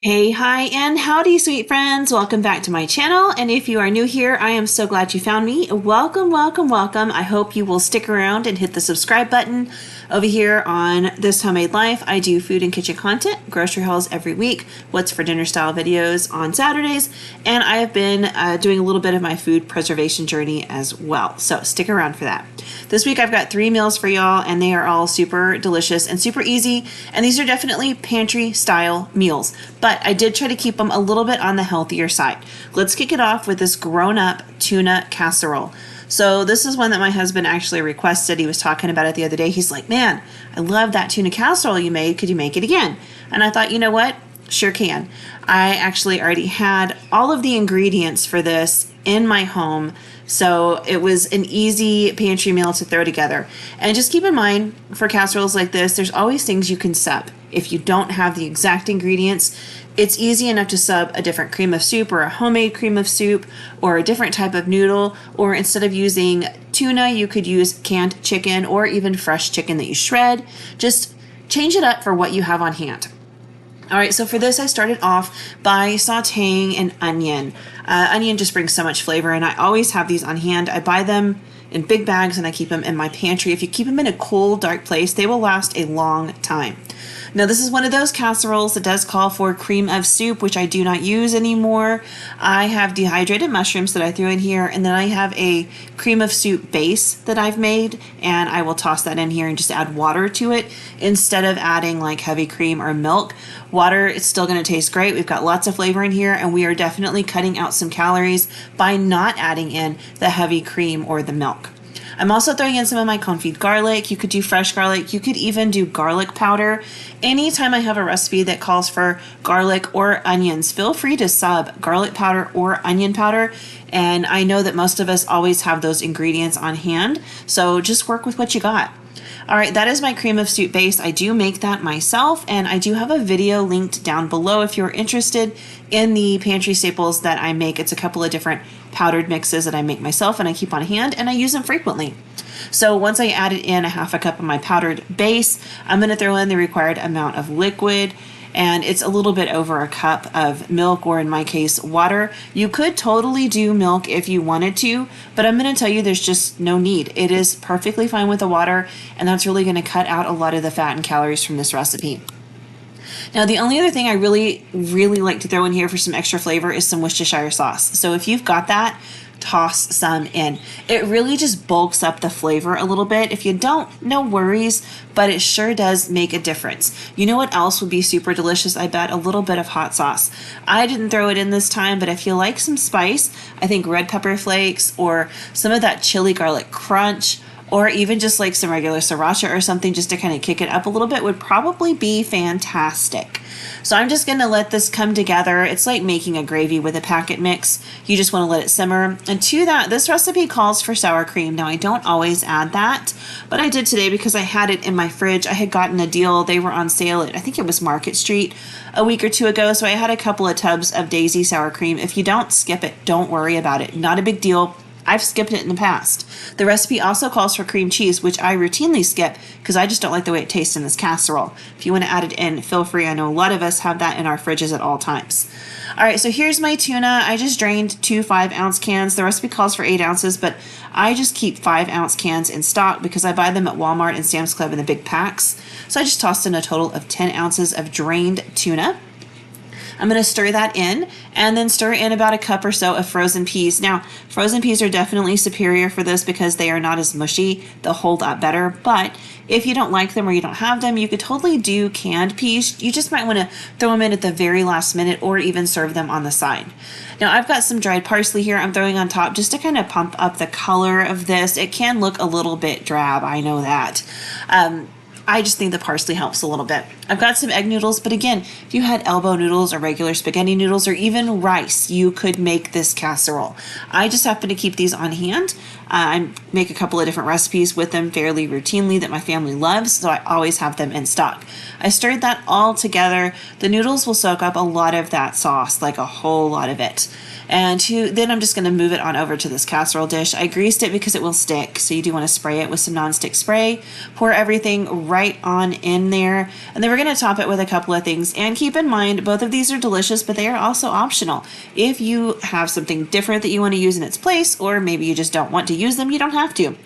Hey, hi, and howdy, sweet friends. Welcome back to my channel. And if you are new here, I am so glad you found me. Welcome, welcome, welcome. I hope you will stick around and hit the subscribe button. Over here on This Homemade Life, I do food and kitchen content, grocery hauls every week, what's for dinner style videos on Saturdays, and I have been doing a little bit of my food preservation journey as well. So stick around for that. This week I've got 3 meals for y'all, and they are all super delicious and super easy, and these are definitely pantry style meals, but I did try to keep them a little bit on the healthier side. Let's kick it off with this grown-up tuna casserole. So this is one that my husband actually requested. He was talking about it the other day. He's like, man, I love that tuna casserole you made. Could you make it again? And I thought, you know what? Sure can. I actually already had all of the ingredients for this in my home, so it was an easy pantry meal to throw together. And just keep in mind, for casseroles like this, there's always things you can sub. If you don't have the exact ingredients, it's easy enough to sub a different cream of soup or a homemade cream of soup or a different type of noodle, or instead of using tuna, you could use canned chicken or even fresh chicken that you shred. Just change it up for what you have on hand. All right, so for this, I started off by sauteing an onion. Onion just brings so much flavor, and I always have these on hand. I buy them in big bags, and I keep them in my pantry. If you keep them in a cool, dark place, they will last a long time. Now, this is one of those casseroles that does call for cream of soup, which I do not use anymore. I have dehydrated mushrooms that I threw in here, and then I have a cream of soup base that I've made, and I will toss that in here and just add water to it instead of adding like heavy cream or milk. Water is still going to taste great. We've got lots of flavor in here, and we are definitely cutting out some calories by not adding in the heavy cream or the milk. I'm also throwing in some of my confit garlic. You could do fresh garlic. You could even do garlic powder. Anytime I have a recipe that calls for garlic or onions, feel free to sub garlic powder or onion powder. And I know that most of us always have those ingredients on hand, so just work with what you got. All right, that is my cream of soup base. I do make that myself, and I do have a video linked down below if you're interested in the pantry staples that I make. It's a couple of different powdered mixes that I make myself and I keep on hand, and I use them frequently. So once I added in a half a cup of my powdered base, I'm going to throw in the required amount of liquid, and it's a little bit over a cup of milk, or in my case, water. You could totally do milk if you wanted to, but I'm going to tell you there's just no need. It is perfectly fine with the water, and that's really going to cut out a lot of the fat and calories from this recipe. Now, the only other thing I really like to throw in here for some extra flavor is some Worcestershire sauce. So if you've got that, toss some in. It really just bulks up the flavor a little bit. If you don't, no worries, but it sure does make a difference. You know what else would be super delicious? I bet a little bit of hot sauce. I didn't throw it in this time, but if you like some spice, I think red pepper flakes or some of that chili garlic crunch, or even just like some regular sriracha or something just to kind of kick it up a little bit would probably be fantastic. So I'm just going to let this come together. It's like making a gravy with a packet mix. You just want to let it simmer. And to that, this recipe calls for sour cream. Now, I don't always add that, but I did today because I had it in my fridge. I had gotten a deal. They were on sale at, I think it was Market Street a week or two ago. So I had a couple of tubs of Daisy sour cream. If you don't, skip it. Don't worry about it. Not a big deal. I've skipped it in the past. The recipe also calls for cream cheese, which I routinely skip because I just don't like the way it tastes in this casserole. If you want to add it in, feel free. I know a lot of us have that in our fridges at all times. All right, so here's my tuna. I just drained 2 5-ounce cans. The recipe calls for 8 ounces, but I just keep 5-ounce cans in stock because I buy them at Walmart and Sam's Club in the big packs. So I just tossed in a total of 10 ounces of drained tuna. I'm going to stir that in and then stir in about a cup or so of frozen peas. Now, frozen peas are definitely superior for this because they are not as mushy. They'll hold up better, but if you don't like them or you don't have them, you could totally do canned peas. You just might want to throw them in at the very last minute or even serve them on the side. Now, I've got some dried parsley here I'm throwing on top just to kind of pump up the color of this. It can look a little bit drab, I know that. I just think the parsley helps a little bit. I've got some egg noodles, but again, if you had elbow noodles or regular spaghetti noodles or even rice, you could make this casserole. I just happen to keep these on hand. I make a couple of different recipes with them fairly routinely that my family loves, so I always have them in stock. I stirred that all together. The noodles will soak up a lot of that sauce, like a whole lot of it. And then I'm just going to move it on over to this casserole dish. I greased it because it will stick, so you do want to spray it with some nonstick spray. Pour everything right on in there, and then we're going to top it with a couple of things. And keep in mind, both of these are delicious, but they are also optional. If you have something different that you want to use in its place, or maybe you just don't want to use them, you don't have to.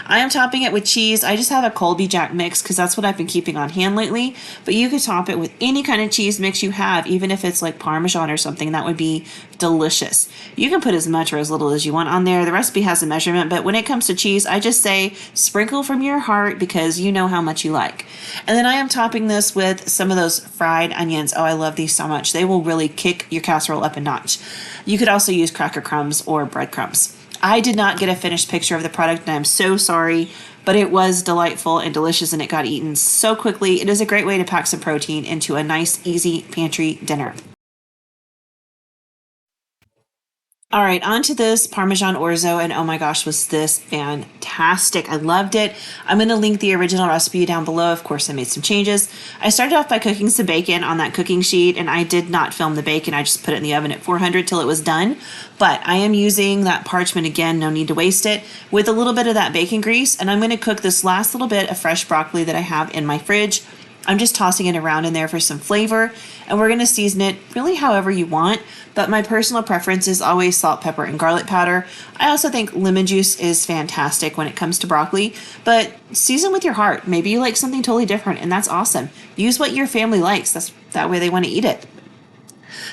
I am topping it with cheese. I just have a Colby Jack mix because that's what I've been keeping on hand lately. But you could top it with any kind of cheese mix you have, even if it's like Parmesan or something. That would be delicious. You can put as much or as little as you want on there. The recipe has a measurement, but when it comes to cheese, I just say sprinkle from your heart because you know how much you like. And then I am topping this with some of those fried onions. Oh, I love these so much. They will really kick your casserole up a notch. You could also use cracker crumbs or breadcrumbs. I did not get a finished picture of the product, and I'm so sorry, but it was delightful and delicious, and it got eaten so quickly. It is a great way to pack some protein into a nice, easy pantry dinner. All right, on to this Parmesan Orzo, and oh my gosh, was this fantastic. I loved it. I'm going to link the original recipe down below. Of course, I made some changes. I started off by cooking some bacon on that cooking sheet, and I did not film the bacon. I just put it in the oven at 400 till it was done. But I am using that parchment again, no need to waste it, with a little bit of that bacon grease, and I'm going to cook this last little bit of fresh broccoli that I have in my fridge. I'm just tossing it around in there for some flavor, and we're going to season it really however you want, but my personal preference is always salt, pepper, and garlic powder. I also think lemon juice is fantastic when it comes to broccoli, but season with your heart. Maybe you like something totally different, and that's awesome. Use what your family likes. That way they want to eat it.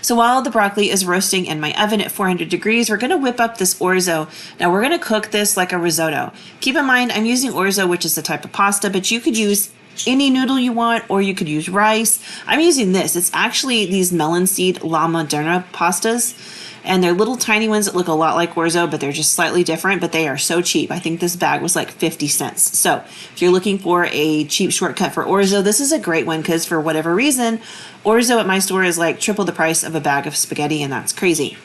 So while the broccoli is roasting in my oven at 400 degrees, we're going to whip up this orzo. Now we're going to cook this like a risotto. Keep in mind, I'm using orzo, which is a type of pasta, but you could use any noodle you want, or you could use rice. I'm using this. It's actually these melon seed La Moderna pastas, and they're little tiny ones that look a lot like orzo, but they're just slightly different, but they are so cheap. I think this bag was like 50 cents. So if you're looking for a cheap shortcut for orzo, this is a great one because for whatever reason, orzo at my store is like triple the price of a bag of spaghetti, and that's crazy.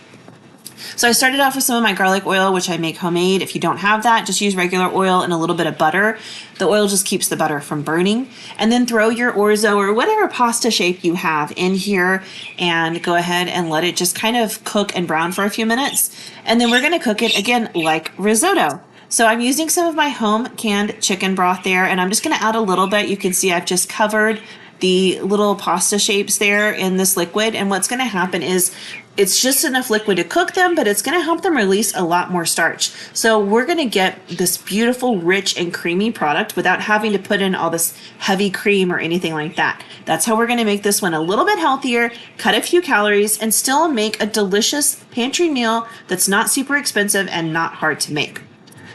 So I started off with some of my garlic oil, which I make homemade. If you don't have that, just use regular oil and a little bit of butter. The oil just keeps the butter from burning. And then throw your orzo or whatever pasta shape you have in here and go ahead and let it just kind of cook and brown for a few minutes. And then we're going to cook it again like risotto. So I'm using some of my home canned chicken broth there, and I'm just going to add a little bit. You can see I've just covered the little pasta shapes there in this liquid, and what's going to happen is it's just enough liquid to cook them, but it's going to help them release a lot more starch. So we're going to get this beautiful, rich, and creamy product without having to put in all this heavy cream or anything like that. That's how we're going to make this one a little bit healthier, cut a few calories, and still make a delicious pantry meal that's not super expensive and not hard to make.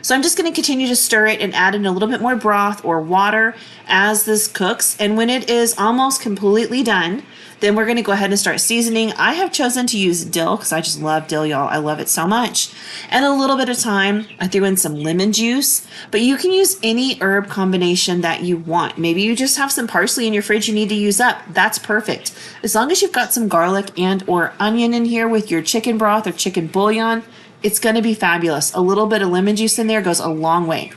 So I'm just going to continue to stir it and add in a little bit more broth or water as this cooks. And when it is almost completely done, then we're going to go ahead and start seasoning. I have chosen to use dill because I just love dill, y'all. I love it so much. And a little bit of thyme. I threw in some lemon juice, but you can use any herb combination that you want. Maybe you just have some parsley in your fridge you need to use up. That's perfect. As long as you've got some garlic and or onion in here with your chicken broth or chicken bouillon, it's going to be fabulous. A little bit of lemon juice in there goes a long way.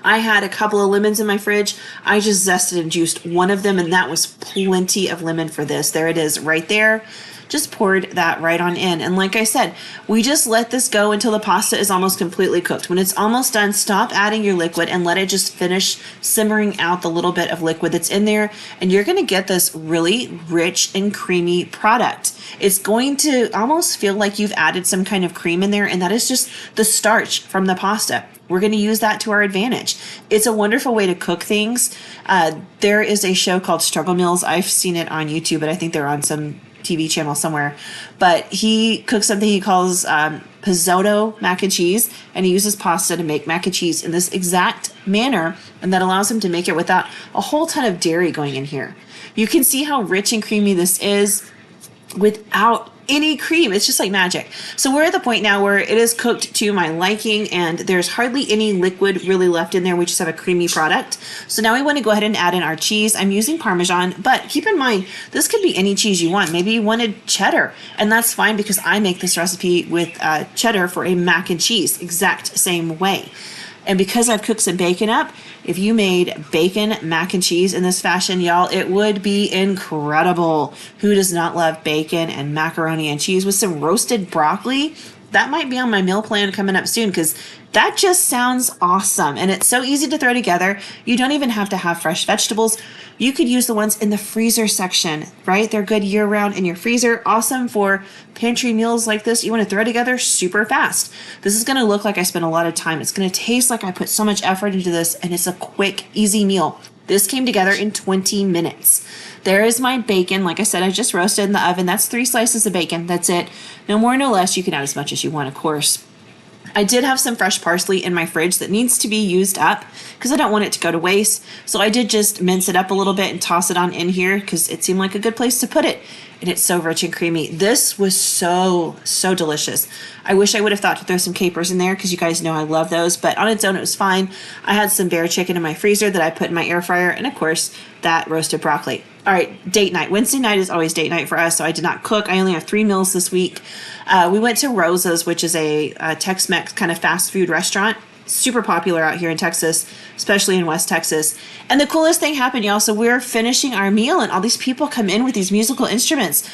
I had a couple of lemons in my fridge. I just zested and juiced one of them, and that was plenty of lemon for this. There it is right there. Just poured that right on in. And like I said, we just let this go until the pasta is almost completely cooked. When it's almost done, stop adding your liquid and let it just finish simmering out the little bit of liquid that's in there. And you're going to get this really rich and creamy product. It's going to almost feel like you've added some kind of cream in there, and that is just the starch from the pasta. We're going to use that to our advantage. It's a wonderful way to cook things. There is a show called Struggle Meals. I've seen it on YouTube, but I think they're on some TV channel somewhere. But he cooks something he calls risotto mac and cheese, and he uses pasta to make mac and cheese in this exact manner, and that allows him to make it without a whole ton of dairy going in here. You can see how rich and creamy this is without any cream. It's just like magic. So we're at the point now where it is cooked to my liking, and there's hardly any liquid really left in there. We just have a creamy product. So now we want to go ahead and add in our cheese. I'm using Parmesan, but keep in mind, this could be any cheese you want. Maybe you wanted cheddar, and that's fine because I make this recipe with cheddar for a mac and cheese, exact same way. And because I've cooked some bacon up, if you made bacon mac and cheese in this fashion, y'all, it would be incredible. Who does not love bacon and macaroni and cheese with some roasted broccoli? That might be on my meal plan coming up soon because That just sounds awesome. And it's so easy to throw together. You don't even have to have fresh vegetables. You could use the ones in the freezer section, right? They're good year round in your freezer. Awesome for pantry meals like this. You want to throw together super fast. This is going to look like I spent a lot of time. It's going to taste like I put so much effort into this, and it's a quick, easy meal. This came together in 20 minutes. There is my bacon. Like I said, I just roasted in the oven. That's 3 slices of bacon. That's it. No more, no less. You can add as much as you want, of course. I did have some fresh parsley in my fridge that needs to be used up because I don't want it to go to waste. So I did just mince it up a little bit and toss it on in here because it seemed like a good place to put it. And it's so rich and creamy. This was so delicious. I wish I would have thought to throw some capers in there because you guys know I love those, but on its own it was fine. I had some bear chicken in my freezer that I put in my air fryer, and of course that roasted broccoli. All right, date night. Wednesday night is always date night for us, so I did not cook. I only have 3 meals this week. We went to Rosa's, which is a Tex-Mex kind of fast food restaurant. Super popular out here in Texas, especially in West Texas. And the coolest thing happened, y'all. So we're finishing our meal, and all these people come in with these musical instruments.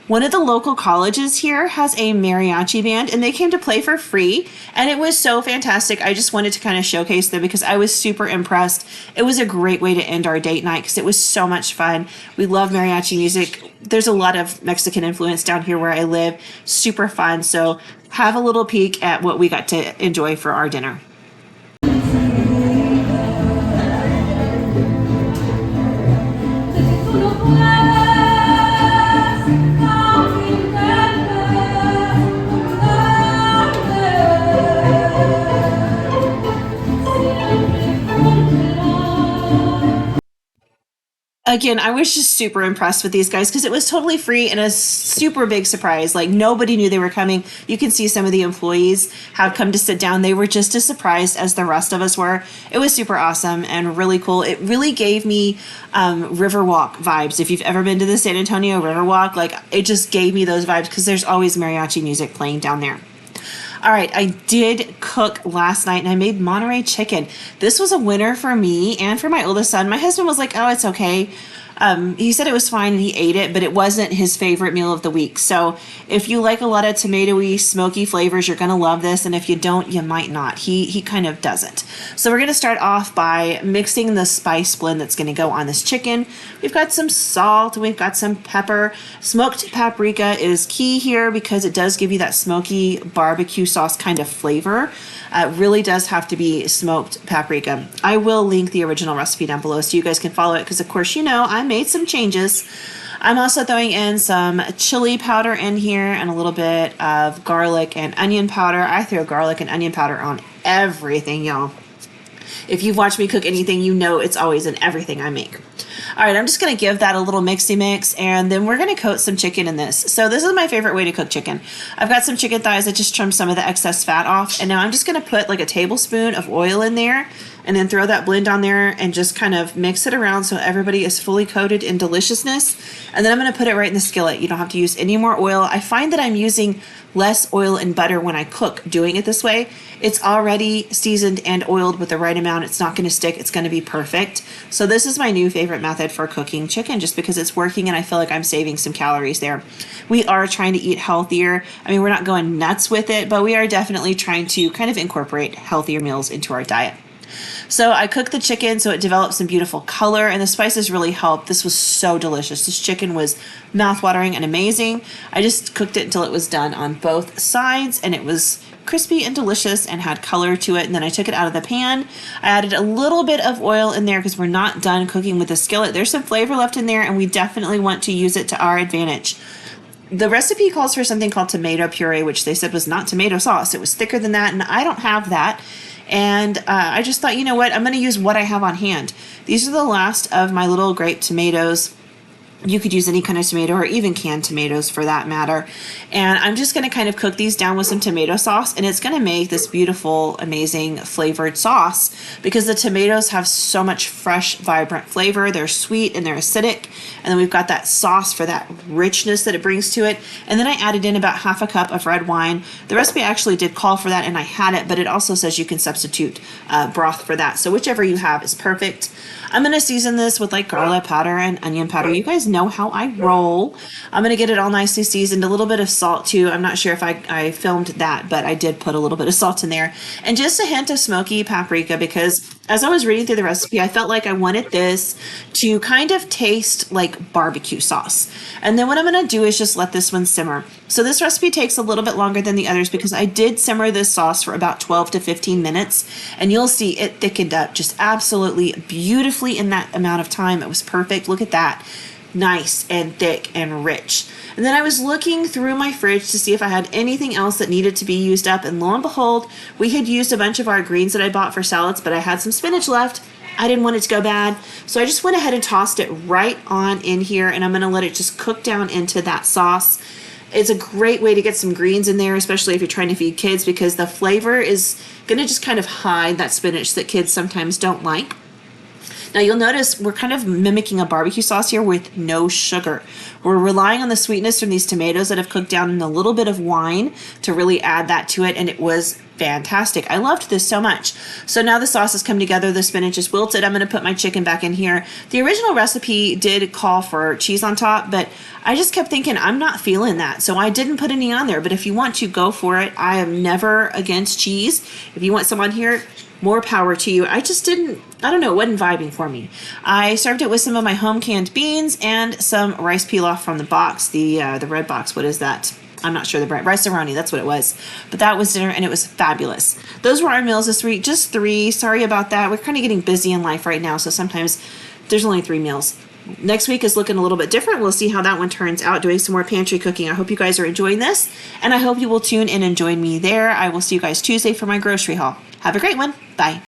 One of the local colleges here has a mariachi band, and they came to play for free, and it was so fantastic. I just wanted to kind of showcase them because I was super impressed. It was a great way to end our date night because it was so much fun. We love mariachi music. There's a lot of Mexican influence down here where I live. Super fun. So have a little peek at what we got to enjoy for our dinner. Again, I was just super impressed with these guys because it was totally free and a super big surprise. Like, nobody knew they were coming. You can see some of the employees have come to sit down. They were just as surprised as the rest of us were. It was super awesome and really cool. It really gave me Riverwalk vibes. If you've ever been to the San Antonio Riverwalk, like, it just gave me those vibes because there's always mariachi music playing down there. All right, I did cook last night and I made Monterey Chicken. This was a winner for me and for my oldest son. My husband was like, oh, it's okay. He said it was fine and he ate it, but it wasn't his favorite meal of the week. So if you like a lot of tomatoey, smoky flavors, you're going to love this. And if you don't, you might not. He kind of doesn't. So we're going to start off by mixing the spice blend that's going to go on this chicken. We've got some salt. We've got some pepper. Smoked paprika is key here because it does give you that smoky barbecue sauce kind of flavor. It really does have to be smoked paprika. I will link the original recipe down below so you guys can follow it because, of course, you know I made some changes. I'm also throwing in some chili powder in here and a little bit of garlic and onion powder. I throw garlic and onion powder on everything, y'all. If you've watched me cook anything, you know it's always in everything I make. All right, I'm just going to give that a little mixy mix, and then we're going to coat some chicken in this. So this is my favorite way to cook chicken. I've got some chicken thighs. I just trimmed some of the excess fat off, and now I'm just going to put like a tablespoon of oil in there and then throw that blend on there and just kind of mix it around so everybody is fully coated in deliciousness. And then I'm going to put it right in the skillet. You don't have to use any more oil. I find that I'm using less oil and butter when I cook doing it this way. It's already seasoned and oiled with the right amount. It's not going to stick. It's going to be perfect. So this is my new favorite method for cooking chicken just because it's working and I feel like I'm saving some calories there. We are trying to eat healthier. I mean, we're not going nuts with it, but we are definitely trying to kind of incorporate healthier meals into our diet. So I cooked the chicken so it developed some beautiful color, and the spices really helped. This was so delicious. This chicken was mouthwatering and amazing. I just cooked it until it was done on both sides, and it was crispy and delicious and had color to it. And then I took it out of the pan. I added a little bit of oil in there because we're not done cooking with the skillet. There's some flavor left in there, and we definitely want to use it to our advantage. The recipe calls for something called tomato puree, which they said was not tomato sauce. It was thicker than that, and I don't have that. And I just thought, you know what, I'm going to use what I have on hand. These are the last of my little grape tomatoes. You could use any kind of tomato or even canned tomatoes for that matter. And I'm just going to kind of cook these down with some tomato sauce, and it's going to make this beautiful, amazing flavored sauce because the tomatoes have so much fresh, vibrant flavor. They're sweet and they're acidic. And then we've got that sauce for that richness that it brings to it. And then I added in about half a cup of red wine. The recipe actually did call for that and I had it, but it also says you can substitute broth for that. So whichever you have is perfect. I'm going to season this with like garlic powder and onion powder. You guys know how I roll. I'm going to get it all nicely seasoned. A little bit of salt too. I'm not sure if I filmed that, but I did put a little bit of salt in there. And just a hint of smoky paprika, because as I was reading through the recipe, I felt like I wanted this to kind of taste like barbecue sauce. And then what I'm going to do is just let this one simmer. So this recipe takes a little bit longer than the others because I did simmer this sauce for about 12 to 15 minutes. And you'll see it thickened up just absolutely beautifully in that amount of time. It was perfect. Look at that. Nice and thick and rich. And then I was looking through my fridge to see if I had anything else that needed to be used up, and lo and behold, we had used a bunch of our greens that I bought for salads, but I had some spinach left. I didn't want it to go bad, so I just went ahead and tossed it right on in here, and I'm going to let it just cook down into that sauce. It's a great way to get some greens in there, especially if you're trying to feed kids, because the flavor is going to just kind of hide that spinach that kids sometimes don't like. Now you'll notice we're kind of mimicking a barbecue sauce here with no sugar. We're relying on the sweetness from these tomatoes that have cooked down in a little bit of wine to really add that to it, and it was fantastic. I loved this so much. So now the sauce has come together, the spinach is wilted. I'm going to put my chicken back in here. The original recipe did call for cheese on top, but I just kept thinking I'm not feeling that, so I didn't put any on there. But if you want to, go for it. I am never against cheese. If you want some on here, more power to you. I just didn't, I don't know, it wasn't vibing for me. I served it with some of my home canned beans and some rice pilaf from the box, the red box. What is that? I'm not sure, the brand. Rice-A-Roni, that's what it was. But that was dinner, and it was fabulous. Those were our meals this week, just 3. Sorry about that. We're kind of getting busy in life right now, so sometimes there's only 3 meals. Next week is looking a little bit different. We'll see how that one turns out, doing some more pantry cooking. I hope you guys are enjoying this, and I hope you will tune in and join me there. I will see you guys Tuesday for my grocery haul. Have a great one. Bye.